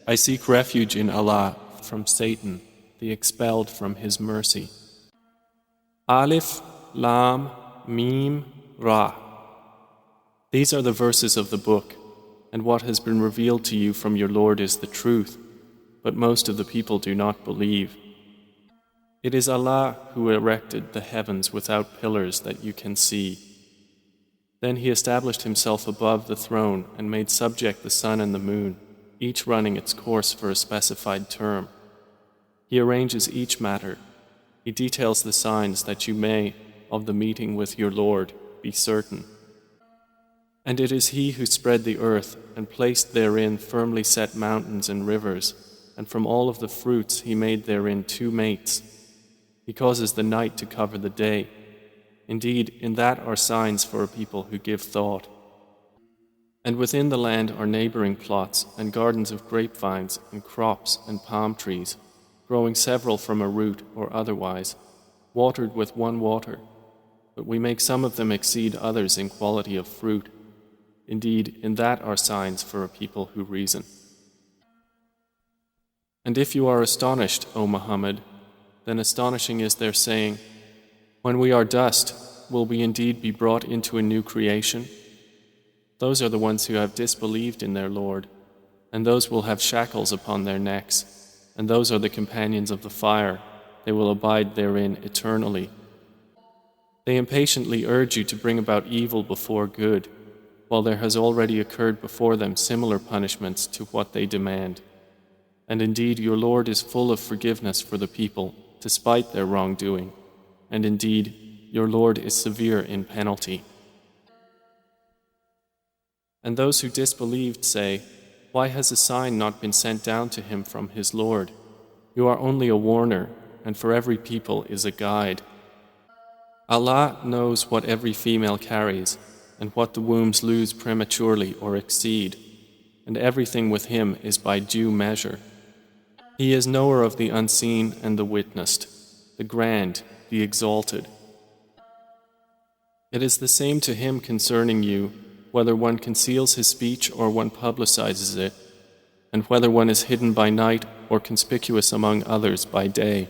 I seek refuge in Allah from Satan, the expelled from His mercy. Alif, Lam, Mim, Ra. These are the verses of the book, and what has been revealed to you from your Lord is the truth, but most of the people do not believe. It is Allah who erected the heavens without pillars that you can see. Then He established Himself above the throne and made subject the sun and the moon, each running its course for a specified term. He arranges each matter. He details the signs that you may, of the meeting with your Lord, be certain. And it is He who spread the earth and placed therein firmly set mountains and rivers, and from all of the fruits He made therein two mates. He causes the night to cover the day. Indeed, in that are signs for a people who give thought. And within the land are neighboring plots and gardens of grapevines and crops and palm trees, growing several from a root or otherwise, watered with one water. But we make some of them exceed others in quality of fruit. Indeed, in that are signs for a people who reason. And if you are astonished, O Muhammad, then astonishing is their saying, when we are dust, will we indeed be brought into a new creation? Those are the ones who have disbelieved in their Lord, and those will have shackles upon their necks, and those are the companions of the fire, they will abide therein eternally. They impatiently urge you to bring about evil before good, while there has already occurred before them similar punishments to what they demand. And indeed your Lord is full of forgiveness for the people, despite their wrongdoing, and indeed your Lord is severe in penalty. And those who disbelieved say, why has a sign not been sent down to him from his Lord? You are only a warner, and for every people is a guide. Allah knows what every female carries, and what the wombs lose prematurely or exceed, and everything with Him is by due measure. He is knower of the unseen and the witnessed, the grand, the exalted. It is the same to Him concerning you, whether one conceals His speech or one publicizes it, and whether one is hidden by night or conspicuous among others by day.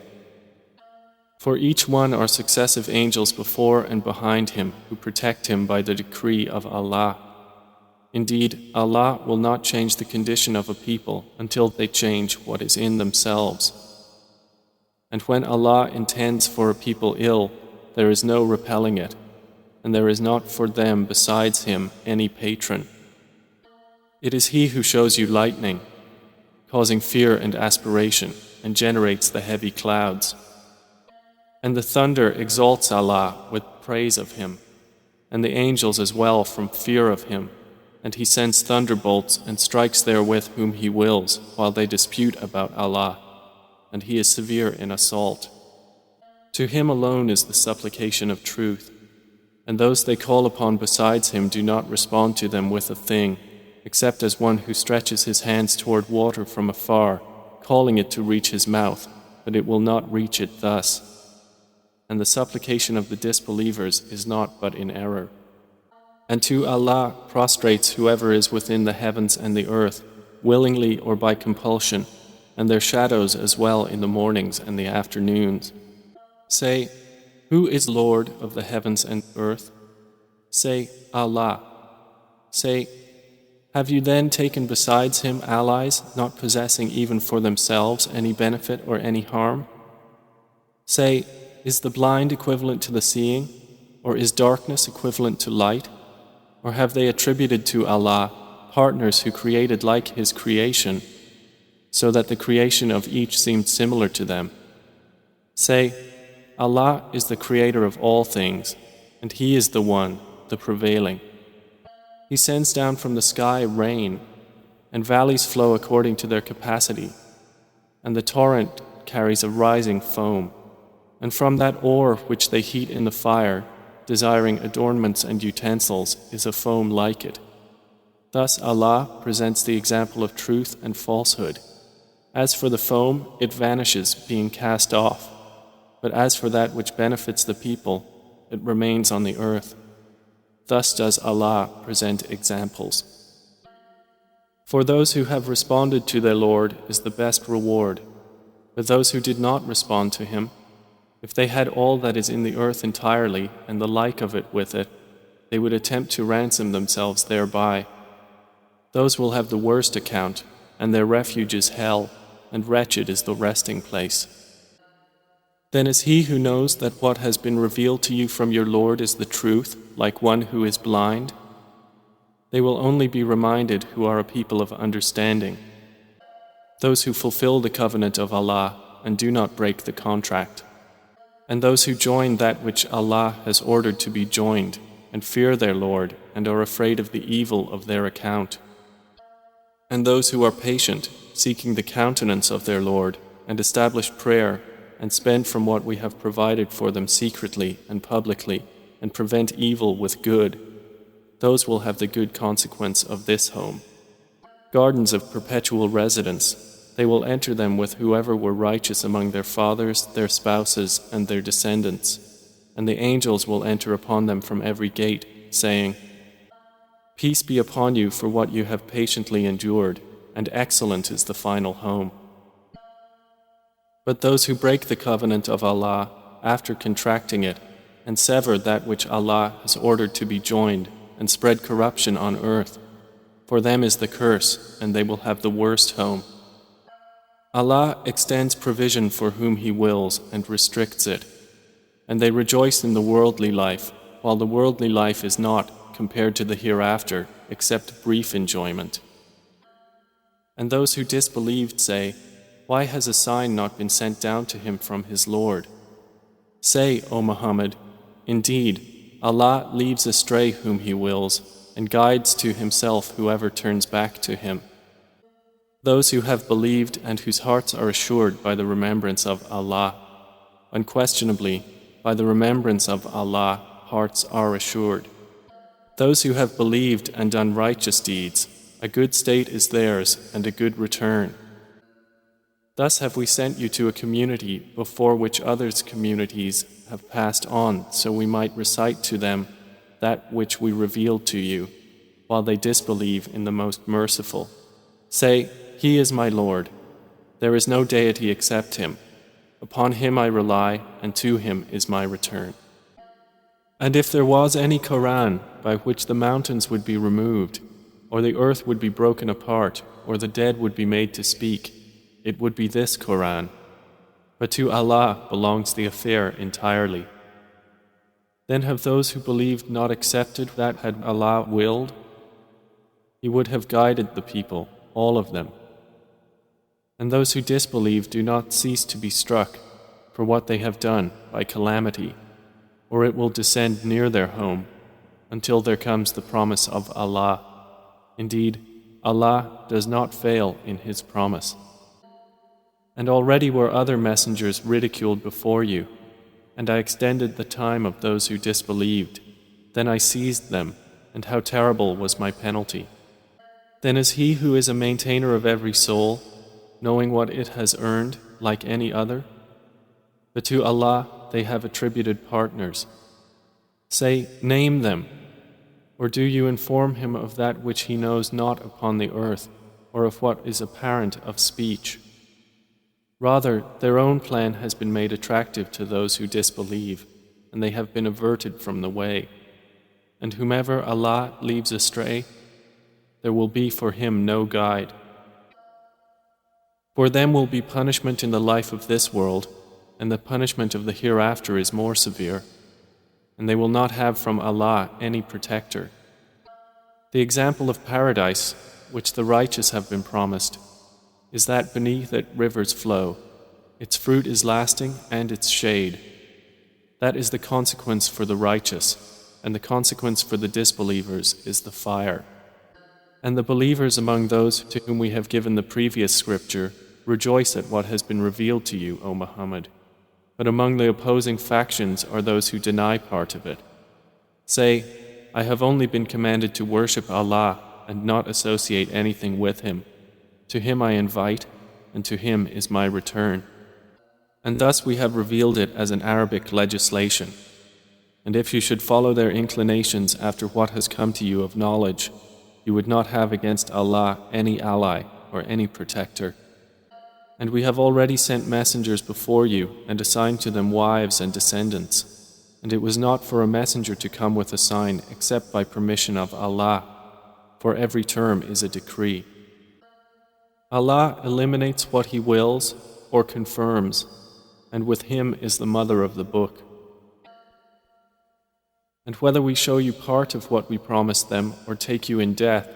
For each one are successive angels before and behind him who protect him by the decree of Allah. Indeed, Allah will not change the condition of a people until they change what is in themselves. And when Allah intends for a people ill, there is no repelling it, and there is not for them besides Him any patron. It is He who shows you lightning, causing fear and aspiration, and generates the heavy clouds. And the thunder exalts Allah with praise of Him, and the angels as well from fear of Him, and He sends thunderbolts and strikes therewith whom He wills, while they dispute about Allah, and He is severe in assault. To Him alone is the supplication of truth, and those they call upon besides Him do not respond to them with a thing, except as one who stretches his hands toward water from afar, calling it to reach his mouth, but it will not reach it thus. And the supplication of the disbelievers is not but in error. And to Allah prostrates whoever is within the heavens and the earth, willingly or by compulsion, and their shadows as well in the mornings and the afternoons. Say, who is Lord of the heavens and earth? Say, Allah. Say, have you then taken besides Him allies, not possessing even for themselves any benefit or any harm? Say, is the blind equivalent to the seeing, or is darkness equivalent to light? Or have they attributed to Allah partners who created like His creation, so that the creation of each seemed similar to them? Say, Allah is the creator of all things, and He is the one, the prevailing. He sends down from the sky rain, and valleys flow according to their capacity, and the torrent carries a rising foam. And from that ore which they heat in the fire, desiring adornments and utensils, is a foam like it. Thus Allah presents the example of truth and falsehood. As for the foam, it vanishes, being cast off. But as for that which benefits the people, it remains on the earth. Thus does Allah present examples. For those who have responded to their Lord is the best reward. But those who did not respond to him, if they had all that is in the earth entirely and the like of it with it, they would attempt to ransom themselves thereby. Those will have the worst account, and their refuge is hell, and wretched is the resting place. Then is he who knows that what has been revealed to you from your Lord is the truth, like one who is blind? They will only be reminded who are a people of understanding, those who fulfill the covenant of Allah and do not break the contract, and those who join that which Allah has ordered to be joined, and fear their Lord and are afraid of the evil of their account, and those who are patient, seeking the countenance of their Lord, and establish prayer, and spend from what we have provided for them secretly and publicly, and prevent evil with good. Those will have the good consequence of this home. Gardens of perpetual residence, they will enter them with whoever were righteous among their fathers, their spouses, and their descendants, and the angels will enter upon them from every gate, saying, Peace be upon you for what you have patiently endured, and excellent is the final home. But those who break the covenant of Allah after contracting it, and sever that which Allah has ordered to be joined, and spread corruption on earth, for them is the curse, and they will have the worst home. Allah extends provision for whom He wills and restricts it, and they rejoice in the worldly life, while the worldly life is not, compared to the hereafter, except brief enjoyment. And those who disbelieved say, Why has a sign not been sent down to him from his Lord? Say, O Muhammad, indeed, Allah leaves astray whom He wills, and guides to Himself whoever turns back to Him. Those who have believed and whose hearts are assured by the remembrance of Allah, unquestionably, by the remembrance of Allah, hearts are assured. Those who have believed and done righteous deeds, a good state is theirs and a good return. Thus have we sent you to a community before which others' communities have passed on, so we might recite to them that which we revealed to you, while they disbelieve in the Most Merciful. Say, He is my Lord. There is no deity except Him. Upon Him I rely, and to Him is my return. And if there was any Quran by which the mountains would be removed, or the earth would be broken apart, or the dead would be made to speak, it would be this Quran. But to Allah belongs the affair entirely. Then have those who believed not accepted that had Allah willed? He would have guided the people, all of them. And those who disbelieve do not cease to be struck for what they have done by calamity, or it will descend near their home until there comes the promise of Allah. Indeed, Allah does not fail in His promise. And already were other messengers ridiculed before you, and I extended the time of those who disbelieved. Then I seized them, and how terrible was my penalty. Then is He who is a maintainer of every soul, knowing what it has earned, like any other? But to Allah they have attributed partners. Say, name them. Or do you inform Him of that which He knows not upon the earth, or of what is apparent of speech? Rather, their own plan has been made attractive to those who disbelieve, and they have been averted from the way. And whomever Allah leaves astray, there will be for him no guide. For them will be punishment in the life of this world, and the punishment of the hereafter is more severe, and they will not have from Allah any protector. The example of paradise, which the righteous have been promised, is that beneath it rivers flow. Its fruit is lasting and its shade. That is the consequence for the righteous, and the consequence for the disbelievers is the fire. And the believers among those to whom we have given the previous scripture rejoice at what has been revealed to you, O Muhammad. But among the opposing factions are those who deny part of it. Say, I have only been commanded to worship Allah and not associate anything with Him. To Him I invite, and to Him is my return. And thus we have revealed it as an Arabic legislation. And if you should follow their inclinations after what has come to you of knowledge, you would not have against Allah any ally or any protector. And we have already sent messengers before you and assigned to them wives and descendants. And it was not for a messenger to come with a sign except by permission of Allah, for every term is a decree. Allah eliminates what He wills or confirms, and with Him is the mother of the book. And whether we show you part of what we promised them or take you in death,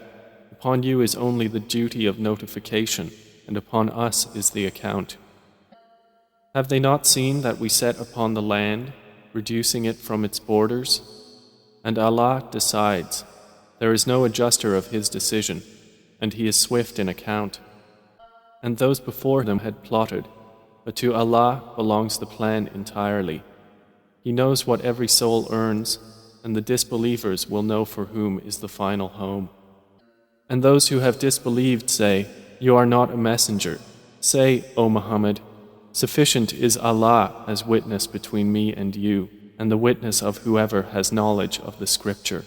upon you is only the duty of notification, and upon us is the account. Have they not seen that we set upon the land, reducing it from its borders? And Allah decides. There is no adjuster of His decision, and He is swift in account. And those before them had plotted, but to Allah belongs the plan entirely. He knows what every soul earns, and the disbelievers will know for whom is the final home. And those who have disbelieved say, "You are not a messenger." Say, O Muhammad, sufficient is Allah as witness between me and you, and the witness of whoever has knowledge of the scripture.